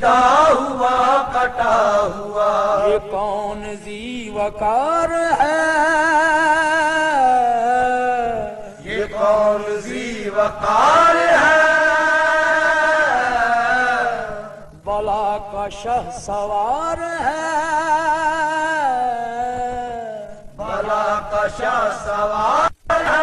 چھدا ہوا کٹا ہوا، یہ کون ذی وقار ہے، یہ کون ذی وقار ہے، بلا کا شہ سوار ہے، بلا کا شاہ سوار ہے،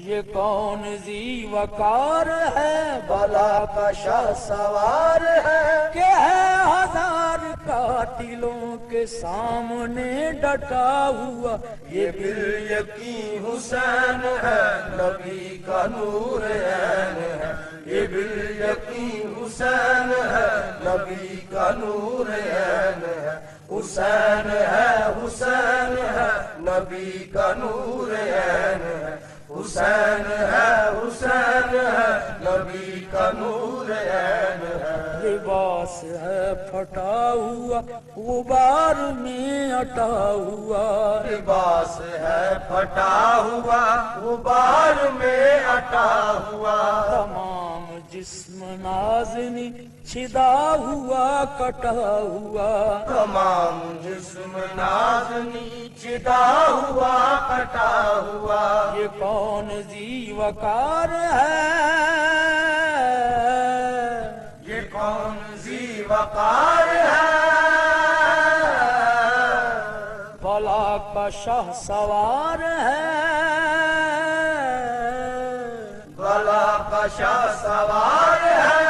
یہ کون ذی وقار ہے، بلا کا شاہ سوار ہے، کہ ہے ہزار قاتلوں کے سامنے ڈٹا ہوا، یہ بالیقین حسین ہے، نبی کا نور عین ہے، یہ بالیقین حسین ہے، نبی کا نور عین ہے، حسین ہے، حسین ہے، نبی کا نور عین ہے، حسین ہے، حسین ہے، نبی کا نور عین ہے، لباس ہے پھٹا ہوا غبار میں اٹا ہوا، لباس ہے پھٹا ہوا غبار میں اٹا ہوا، تمام جسم نازنی چھدا ہوا کٹا ہوا، تمام جسم نازنی چھدا ہوا کٹا ہوا، یہ کون ذی وقار ہے، یہ کون ذی وقار ہے، بلا کا شاہ سوار ہے، بلا کا شاہ سوار ہے،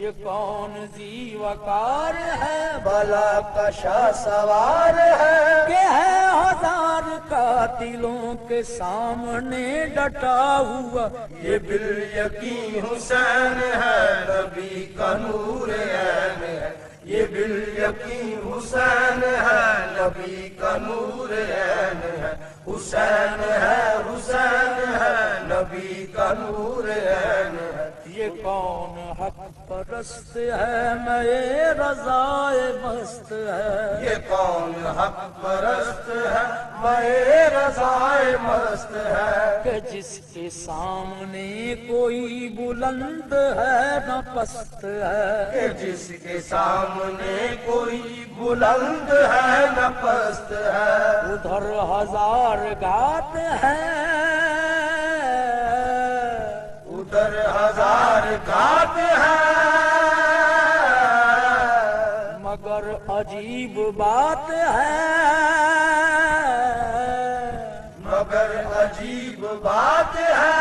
یہ کون ذی وقار ہے، بلا کا شاہ سوار ہے، کہ ہے ہزار قاتلوں کے سامنے ڈٹا ہوا، یہ بالیقین حسین ہے، نبی کا نور عین ہے، یہ بالیقین حسین ہے، نبی کا نور عین ہے، حسین ہے، حسین ہے، نبی کا نور عین ہے، یہ کون حق پرست ہے میں رضائے مست ہے، یہ کون حق پرست ہے، میں رضائے مست ہے، کہ جس کے سامنے کوئی بلند ہے نہ پست ہے، کہ جس کے سامنے کوئی بلند ہے نہ پست ہے، ادھر ہزار گھات ہے، ادھر ہزار گھات ہے، مگر عجیب بات ہے، مگر عجیب بات ہے،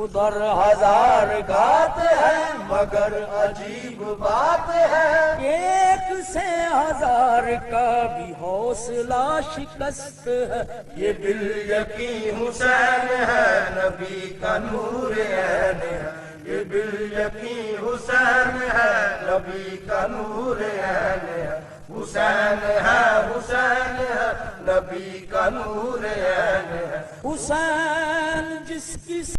ادھر ہزار گھات ہے، مگر عجیب بات ہے، ایک سے ہزار کا بھی حوصلہ شکست ہے، یہ بالیقین حسین ہے، نبی کا نور عین ہے، یہ بالیقین حسین ہے، نبی کا نور عین ہے، حسین ہے، حسین ہے، نبی کا نور عین ہے، حسین